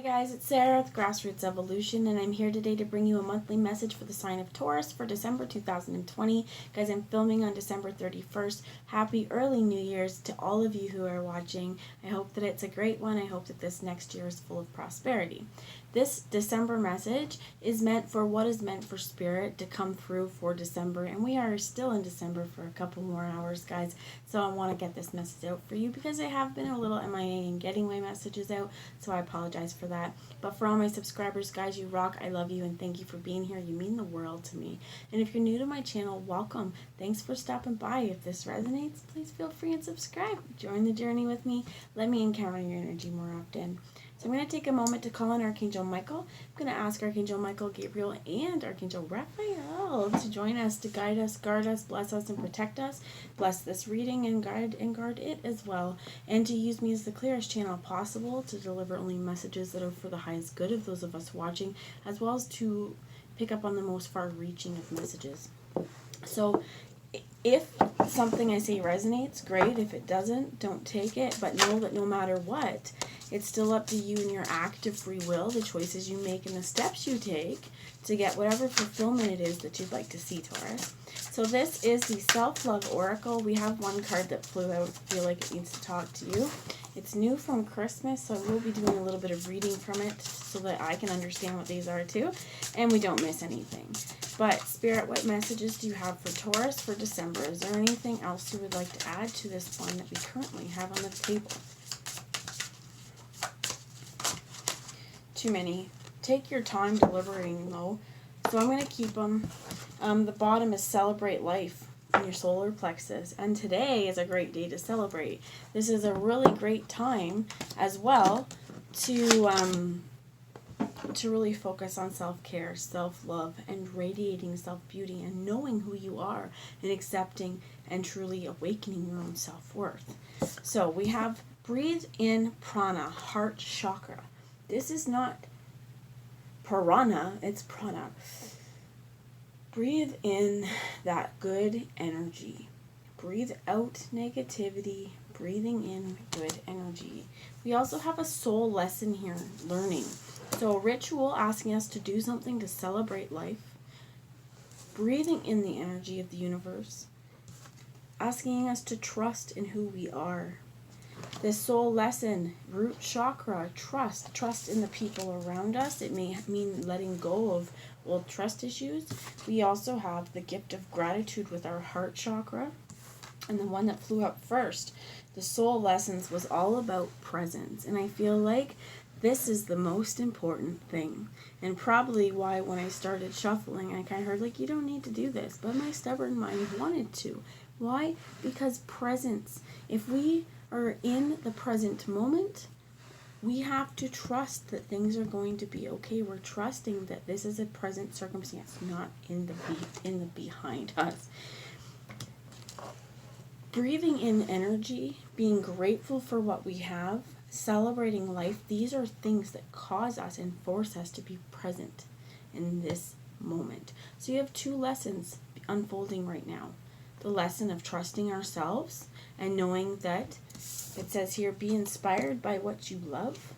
Guys, it's Sarah with Grassroots Evolution, and I'm here today to bring you a monthly message for the sign of Taurus for December 2020. Guys, I'm filming on December 31st. Happy early New Year's to all of you who are watching. I hope that it's a great one. I hope that this next year is full of prosperity. This December message is meant for what is meant for Spirit to come through for December, and we are still in December for a couple more hours, guys, so I want to get this message out for you because I have been a little MIA in getting my messages out, so I apologize for that. But for all my subscribers, guys, you rock. I love you, and thank you for being here. You mean the world to me. And if you're new to my channel, welcome. Thanks for stopping by. If this resonates, please feel free and subscribe. Join the journey with me. Let me encounter your energy more often. So I'm going to take a moment to call on Archangel Michael. I'm going to ask Archangel Michael, Gabriel, and Archangel Raphael to join us, to guide us, guard us, bless us, and protect us. Bless this reading and guard it as well. And to use me as the clearest channel possible to deliver only messages that are for the highest good of those of us watching, as well as to pick up on the most far-reaching of messages. So if something I say resonates, great. If it doesn't, don't take it. But know that no matter what, it's still up to you and your act of free will, the choices you make and the steps you take to get whatever fulfillment it is that you'd like to see, Taurus. So this is the Self-Love Oracle. We have one card that flew out. I feel like it needs to talk to you. It's new from Christmas, so I will be doing a little bit of reading from it so that I can understand what these are too, and we don't miss anything. But Spirit, what messages do you have for Taurus for December? Is there anything else you would like to add to this one that we currently have on the table? Too many. Take your time deliberating though. So I'm going to keep them. The bottom is celebrate life in your solar plexus. And today is a great day to celebrate. This is a really great time as well to really focus on self-care, self-love, and radiating self-beauty and knowing who you are and accepting and truly awakening your own self-worth. So we have breathe in prana, heart chakra. This is not prana, it's prana. Breathe in that good energy. Breathe out negativity, breathing in good energy. We also have a soul lesson here, learning. So a ritual asking us to do something to celebrate life. Breathing in the energy of the universe. Asking us to trust in who we are. This soul lesson, root chakra, trust in the people around us. It may mean letting go of old trust issues. We also have the gift of gratitude with our heart chakra. And the one that flew up first, the soul lessons, was all about presence. And I feel like this is the most important thing. And probably why when I started shuffling, I kind of heard like, you don't need to do this. But my stubborn mind wanted to. Why? Because presence. If we are in the present moment, we have to trust that things are going to be okay. We're trusting that this is a present circumstance, not in the behind us. Breathing in energy, being grateful for what we have, celebrating life, these are things that cause us and force us to be present in this moment. So you have two lessons unfolding right now. The lesson of trusting ourselves and knowing that it says here, be inspired by what you love.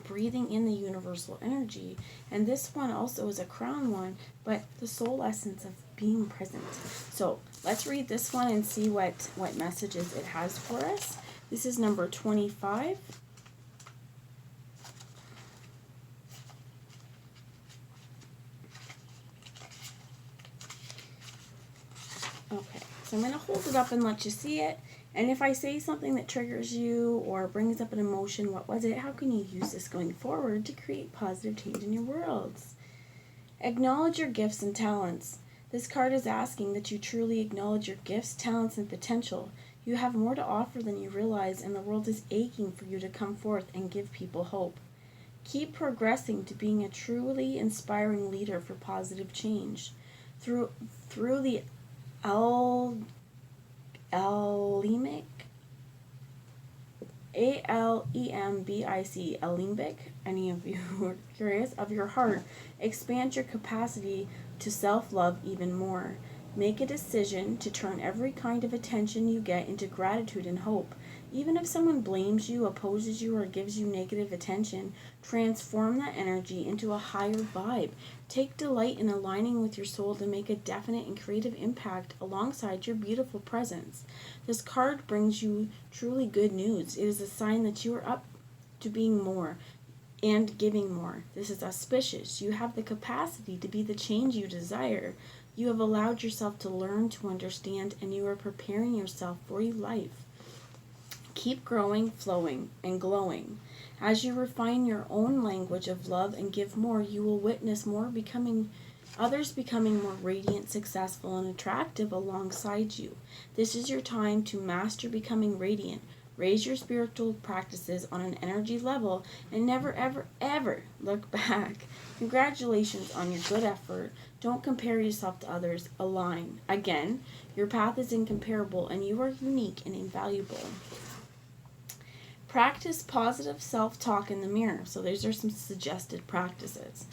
Breathing in the universal energy. And this one also is a crown one, but the soul essence of being present. So let's read this one and see what messages it has for us. This is number 25. Okay, so I'm going to hold it up and let you see it. And if I say something that triggers you or brings up an emotion, what was it? How can you use this going forward to create positive change in your worlds? Acknowledge your gifts and talents. This card is asking that you truly acknowledge your gifts, talents, and potential. You have more to offer than you realize, and the world is aching for you to come forth and give people hope. Keep progressing to being a truly inspiring leader for positive change. Through the Alembic, A-L-E-M-B-I-C, Alembic, any of you who are curious, of your heart, expand your capacity to self-love even more. Make a decision to turn every kind of attention you get into gratitude and hope. Even if someone blames you, opposes you, or gives you negative attention, transform that energy into a higher vibe. Take delight in aligning with your soul to make a definite and creative impact alongside your beautiful presence. This card brings you truly good news. It is a sign that you are up to being more and giving more. This is auspicious. You have the capacity to be the change you desire. You have allowed yourself to learn, to understand, and you are preparing yourself for your life. Keep growing, flowing, and glowing. As you refine your own language of love and give more, you will witness others becoming more radiant, successful, and attractive alongside you. This is your time to master becoming radiant. Raise your spiritual practices on an energy level and never, ever, ever look back. Congratulations on your good effort. Don't compare yourself to others. Align. Again, your path is incomparable and you are unique and invaluable. Practice positive self-talk in the mirror. So these are some suggested practices.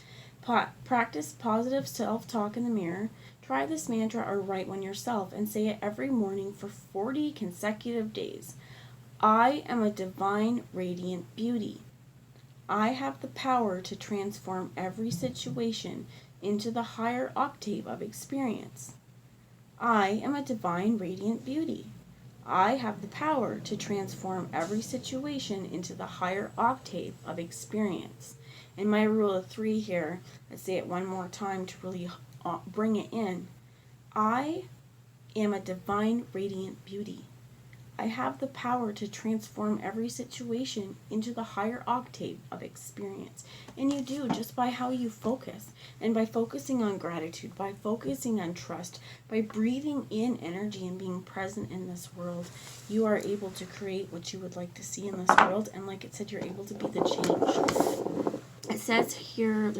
Practice positive self-talk in the mirror. Try this mantra or write one yourself and say it every morning for 40 consecutive days. I am a divine, radiant beauty. I have the power to transform every situation into the higher octave of experience. I am a divine, radiant beauty. I have the power to transform every situation into the higher octave of experience. And my rule of 3 here, let's say it one more time to really bring it in. I am a divine, radiant beauty. I have the power to transform every situation into the higher octave of experience. And you do just by how you focus. And by focusing on gratitude, by focusing on trust, by breathing in energy and being present in this world, you are able to create what you would like to see in this world. And like it said, you're able to be the change. It says here,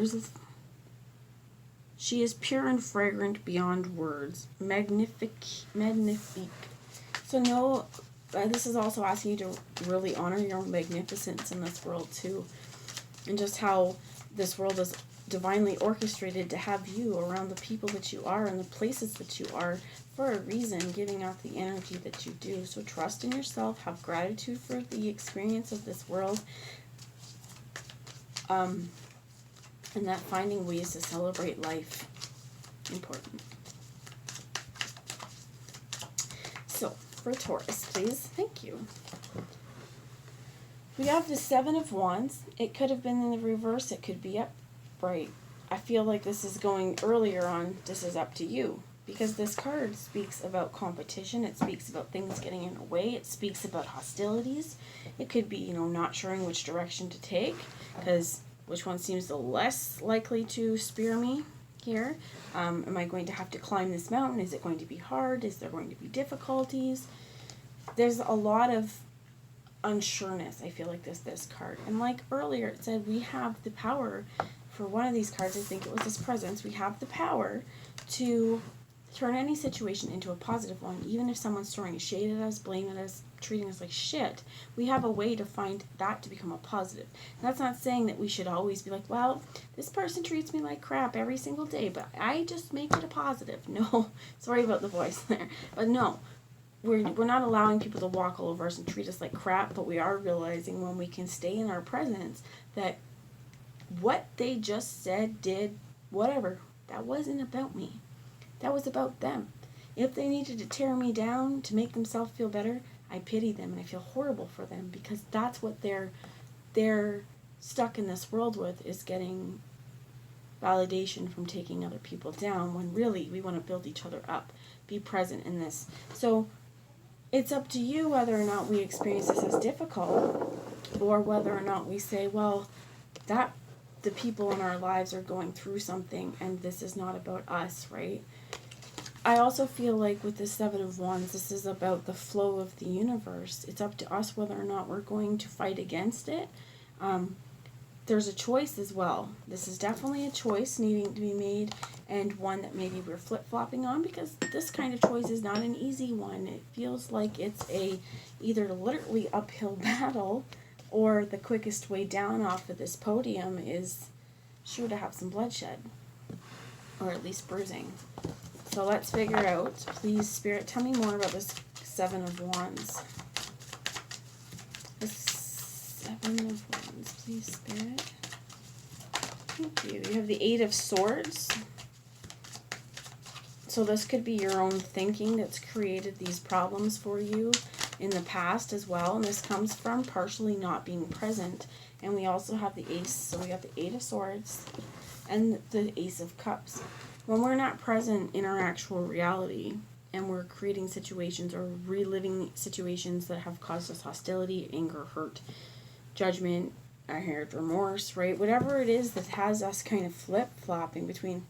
she is pure and fragrant beyond words. Magnifique. So this is also asking you to really honor your magnificence in this world too. And just how this world is divinely orchestrated to have you around the people that you are and the places that you are for a reason, giving out the energy that you do. So trust in yourself, have gratitude for the experience of this world, and that finding ways to celebrate life, important. So, for Taurus, please. Thank you. We have the 7 of Wands. It could have been in the reverse. It could be upright. I feel like this is going earlier on. This is up to you. Because this card speaks about competition. It speaks about things getting in the way. It speaks about hostilities. It could be, not sure which direction to take. Because which one seems the less likely to spear me here? Am I going to have to climb this mountain? Is it going to be hard? Is there going to be difficulties? There's a lot of unsureness, I feel like, this card. And like earlier, it said we have the power, for one of these cards, I think it was this presence, we have the power to turn any situation into a positive one. Even if someone's throwing a shade at us, blaming us, treating us like shit, we have a way to find that to become a positive. And that's not saying that we should always be like, well, this person treats me like crap every single day, but I just make it a positive. No, sorry about the voice there. But no, we're not allowing people to walk all over us and treat us like crap, but we are realizing when we can stay in our presence that what they just said, did, whatever, that wasn't about me. That was about them. If they needed to tear me down to make themselves feel better, I pity them and I feel horrible for them, because that's what they're stuck in this world with, is getting validation from taking other people down, when really we want to build each other up. Be present in this. So it's up to you whether or not we experience this as difficult, or whether or not we say, well, that the people in our lives are going through something and this is not about us, right? I also feel like with the 7 of Wands, this is about the flow of the universe. It's up to us whether or not we're going to fight against it. There's a choice as well. This is definitely a choice needing to be made, and one that maybe we're flip-flopping on, because this kind of choice is not an easy one. It feels like it's a either literally uphill battle, or the quickest way down off of this podium is sure to have some bloodshed, or at least bruising. So let's figure out, please, Spirit, tell me more about this 7 of Wands. Queen of Wands, please, Spirit. Thank you. You have the Eight of Swords. So this could be your own thinking that's created these problems for you in the past as well. And this comes from partially not being present. And we also have the Ace. So we got the Eight of Swords and the Ace of Cups. When we're not present in our actual reality and we're creating situations or reliving situations that have caused us hostility, anger, hurt, judgment, I heard remorse, right? Whatever it is that has us kind of flip-flopping between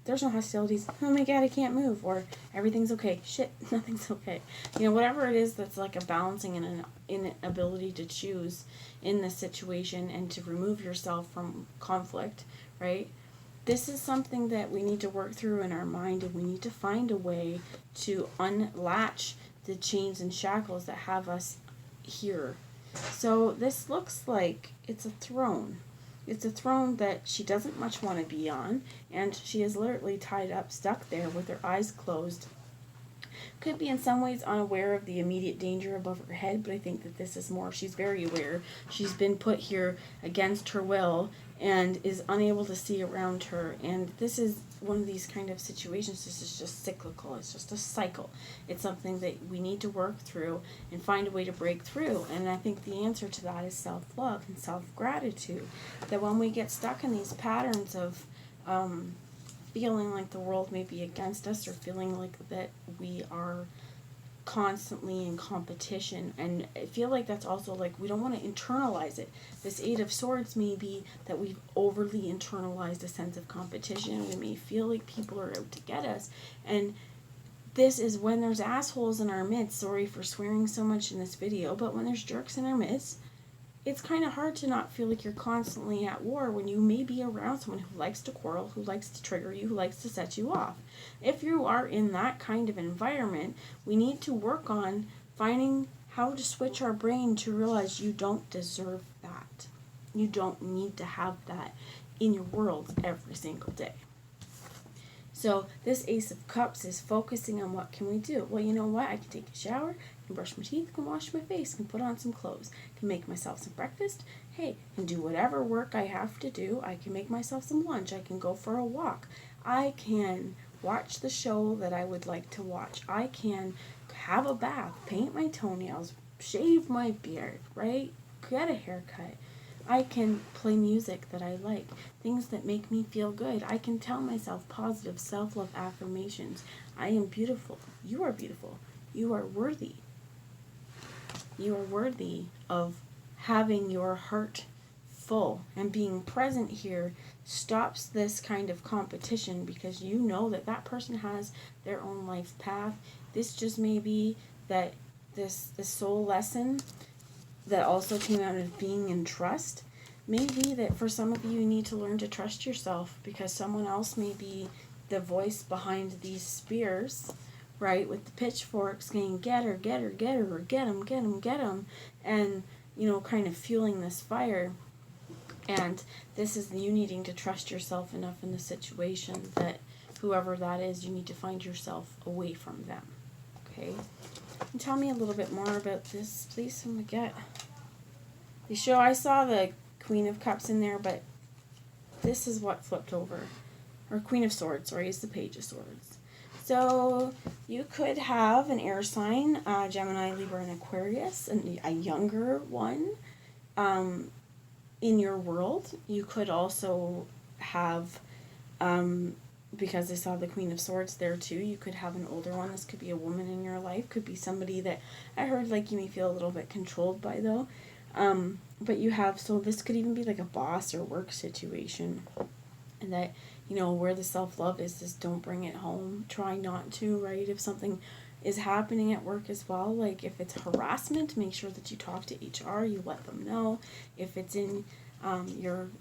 there's no hostilities, oh my god, I can't move, or everything's okay, shit, nothing's okay. You know, whatever it is that's like a balancing and an inability to choose in this situation and to remove yourself from conflict, right? This is something that we need to work through in our mind, and we need to find a way to unlatch the chains and shackles that have us here. So this looks like it's a throne. It's a throne that she doesn't much want to be on, and she is literally tied up, stuck there with her eyes closed. Could be in some ways unaware of the immediate danger above her head, but I think that this is more, she's very aware. She's been put here against her will and is unable to see around her, and this is one of these kind of situations. This is just cyclical. It's just a cycle. It's something that we need to work through and find a way to break through, and I think the answer to that is self-love and self-gratitude. That when we get stuck in these patterns of feeling like the world may be against us, or feeling like that we are constantly in competition, and I feel like that's also like we don't want to internalize it. This Eight of Swords may be that we've overly internalized a sense of competition. We may feel like people are out to get us, and this is when there's assholes in our midst. Sorry for swearing so much in this video, but when there's jerks in our midst, it's kind of hard to not feel like you're constantly at war when you may be around someone who likes to quarrel, who likes to trigger you, who likes to set you off. If you are in that kind of environment, we need to work on finding how to switch our brain to realize you don't deserve that. You don't need to have that in your world every single day. So this Ace of Cups is focusing on what can we do? Well, you know what? I can take a shower, I can brush my teeth, I can wash my face, I can put on some clothes, I can make myself some breakfast. Hey, I can do whatever work I have to do. I can make myself some lunch. I can go for a walk. I can watch the show that I would like to watch. I can have a bath, paint my toenails, shave my beard, right? Get a haircut. I can play music that I like, things that make me feel good. I can tell myself positive self-love affirmations. I am beautiful. You are beautiful. You are worthy. You are worthy of having your heart full, and being present here stops this kind of competition, because you know that that person has their own life path. This just may be that this soul lesson that also came out of being in trust. Maybe that for some of you, you need to learn to trust yourself, because someone else may be the voice behind these spears, right, with the pitchforks saying, get her, get her, get her, or get him, get him, get him, and, you know, kind of fueling this fire. And this is you needing to trust yourself enough in the situation that whoever that is, you need to find yourself away from them, okay? And tell me a little bit more about this, please. Oh my God. I saw the Queen of Cups in there, but this is what flipped over. Or Queen of Swords, sorry, is the Page of Swords. So you could have an air sign, Gemini, Libra, and Aquarius, and a younger one in your world. You could also have, because I saw the Queen of Swords there too, you could have an older one. This could be a woman in your life. Could be somebody that I heard like you may feel a little bit controlled by though. But you have, so this could even be like a boss or work situation. And that, you know, where the self-love is don't bring it home. Try not to, right? If something is happening at work as well, like if it's harassment, make sure that you talk to HR, you let them know. If it's in your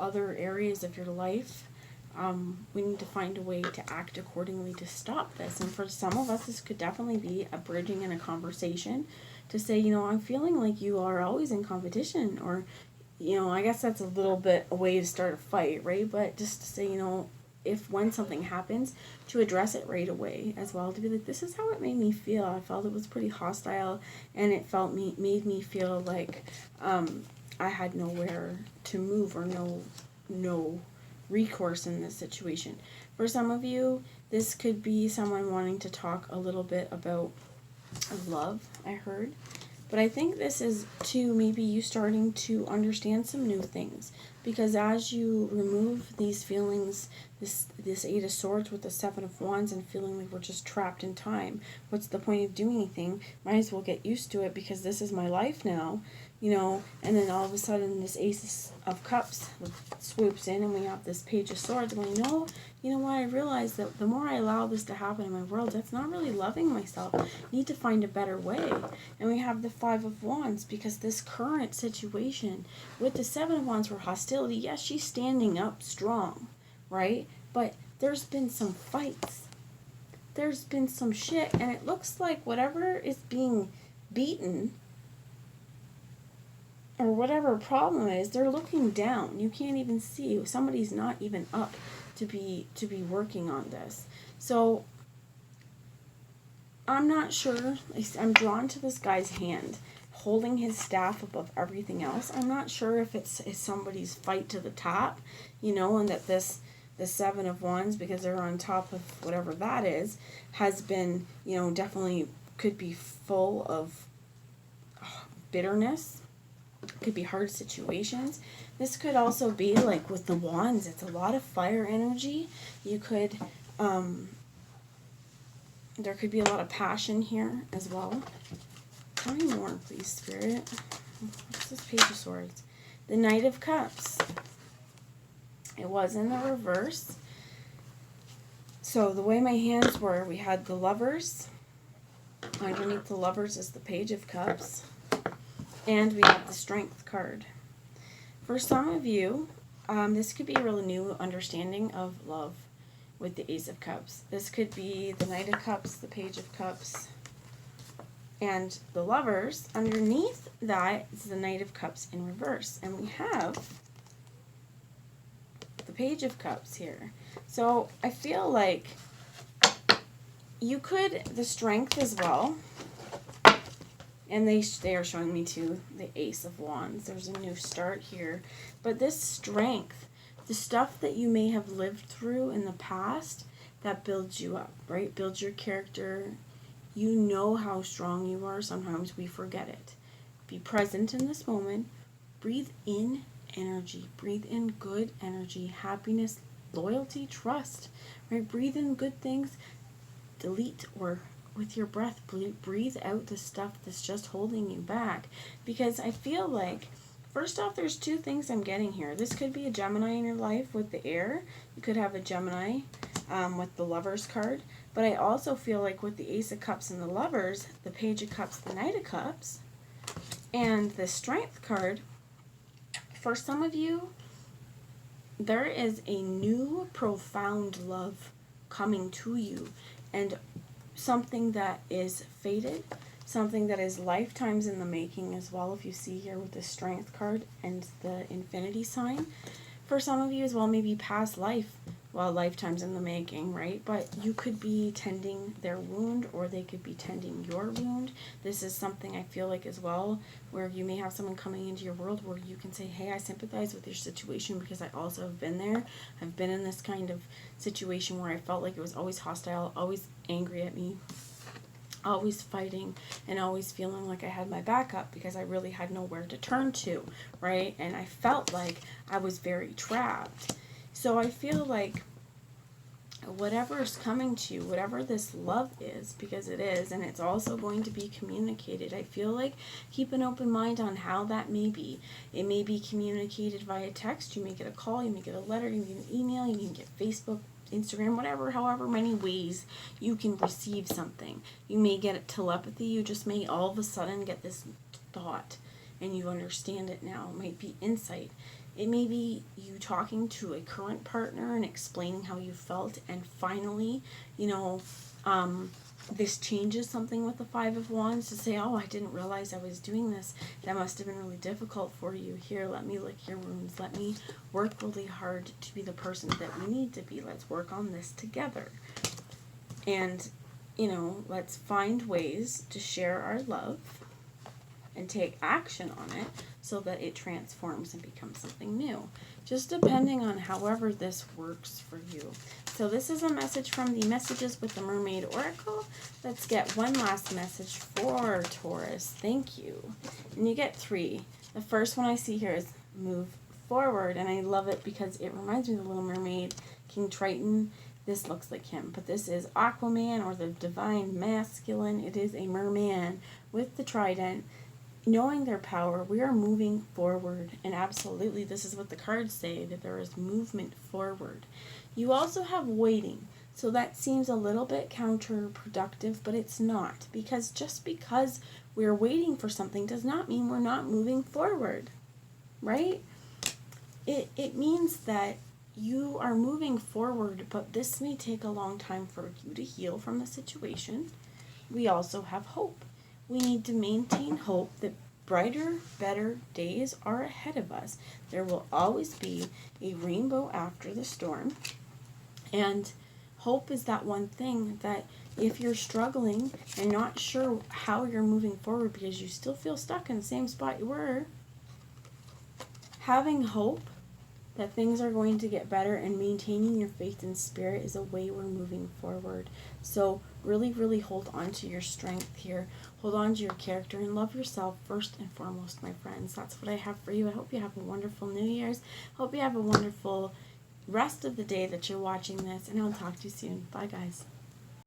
other areas of your life, we need to find a way to act accordingly to stop this. And for some of us, this could definitely be a bridging and a conversation to say, you know, I'm feeling like you are always in competition, or, you know, I guess that's a little bit a way to start a fight, right? But just to say, you know, if when something happens, to address it right away as well, to be like, this is how it made me feel. I felt it was pretty hostile, and it made me feel like I had nowhere to move, or no recourse in this situation. For some of you, this could be someone wanting to talk a little bit about love, I heard. But I think this is, too, maybe you starting to understand some new things. Because as you remove these feelings, this Eight of Swords with the Seven of Wands, and feeling like we're just trapped in time, what's the point of doing anything? Might as well get used to it, because this is my life now, you know. And then all of a sudden this Ace of Cups swoops in, and we have this Page of Swords going, no, you know what, I realized that the more I allow this to happen in my world, that's not really loving myself. I need to find a better way. And we have the Five of Wands, because this current situation with the Seven of Wands for hostility, yes, she's standing up strong, right? But there's been some fights. There's been some shit, and it looks like whatever is being beaten, or whatever problem is, they're looking down. You can't even see. Somebody's not even up to be working on this. So I'm not sure. I'm drawn to this guy's hand holding his staff above everything else. I'm not sure if it's somebody's fight to the top, you know, and that the Seven of Wands, because they're on top of whatever that is, has been, you know, definitely could be full of bitterness. Could be hard situations. This could also be like with the wands, it's a lot of fire energy. You could there could be a lot of passion here as well. Tell me more, please, Spirit. What's this Page of Swords? The Knight of Cups. It was in the reverse. So the way my hands were, we had the Lovers. Underneath the Lovers is the Page of Cups. And we have the Strength card. For some of you, this could be a really new understanding of love with the Ace of Cups. This could be the Knight of Cups, the Page of Cups, and the Lovers. Underneath that is the Knight of Cups in reverse. And we have the Page of Cups here. So I feel like you could, the Strength as well. And they are showing me, too, the Ace of Wands. There's a new start here. But this Strength, the stuff that you may have lived through in the past, that builds you up, right? Builds your character. You know how strong you are. Sometimes we forget it. Be present in this moment. Breathe in energy. Breathe in good energy, happiness, loyalty, trust, right? Breathe in good things. Delete, or with your breath, breathe out the stuff that's just holding you back. Because I feel like, first off, there's two things I'm getting here. This could be a Gemini in your life with the air. You could have a Gemini with the Lovers card. But I also feel like with the Ace of Cups and the Lovers, the Page of Cups, the Knight of Cups, and the Strength card, for some of you, there is a new profound love coming to you. And something that is fated, something that is lifetimes in the making as well, if you see here with the Strength card and the Infinity sign. For some of you as well, maybe past life, well, lifetimes in the making, right? But you could be tending their wound, or they could be tending your wound. This is something I feel like as well, where you may have someone coming into your world where you can say, hey, I sympathize with your situation, because I also have been there. I've been in this kind of situation where I felt like it was always hostile, always angry at me, always fighting, and always feeling like I had my back up because I really had nowhere to turn to, right? And I felt like I was very trapped. So I feel like whatever is coming to you, whatever this love is, because it is, and it's also going to be communicated, I feel like keep an open mind on how that may be. It may be communicated via text, you may get a call, you may get a letter, you may get an email, you may get Facebook, Instagram, whatever, however many ways you can receive something. You may get telepathy, you just may all of a sudden get this thought, and you understand it now. It might be insight. It may be you talking to a current partner and explaining how you felt, and finally, this changes something with the Five of Wands, to say, oh, I didn't realize I was doing this. That must have been really difficult for you. Here, let me lick your wounds. Let me work really hard to be the person that we need to be. Let's work on this together. And, let's find ways to share our love and take action on it so that it transforms and becomes something new. Just depending on however this works for you. So this is a message from the Messages with the Mermaid Oracle. Let's get one last message for Taurus. Thank you. And you get 3. The first one I see here is move forward, and I love it because it reminds me of the Little Mermaid, King Triton. This looks like him, but this is Aquaman, or the divine masculine. It is a merman with the trident. Knowing their power, we are moving forward, and absolutely this is what the cards say, that there is movement forward. You also have waiting, so that seems a little bit counterproductive, but it's not, because just because we're waiting for something does not mean we're not moving forward, right? It means that you are moving forward, but this may take a long time for you to heal from the situation. We also have hope. We need to maintain hope that brighter, better days are ahead of us. There will always be a rainbow after the storm. And hope is that one thing that if you're struggling and not sure how you're moving forward because you still feel stuck in the same spot you were, having hope that things are going to get better and maintaining your faith and spirit is a way we're moving forward. So really, really hold on to your strength here. Hold on to your character and love yourself first and foremost, my friends. That's what I have for you. I hope you have a wonderful New Year's. Hope you have a wonderful rest of the day that you're watching this, and I'll talk to you soon. Bye, guys.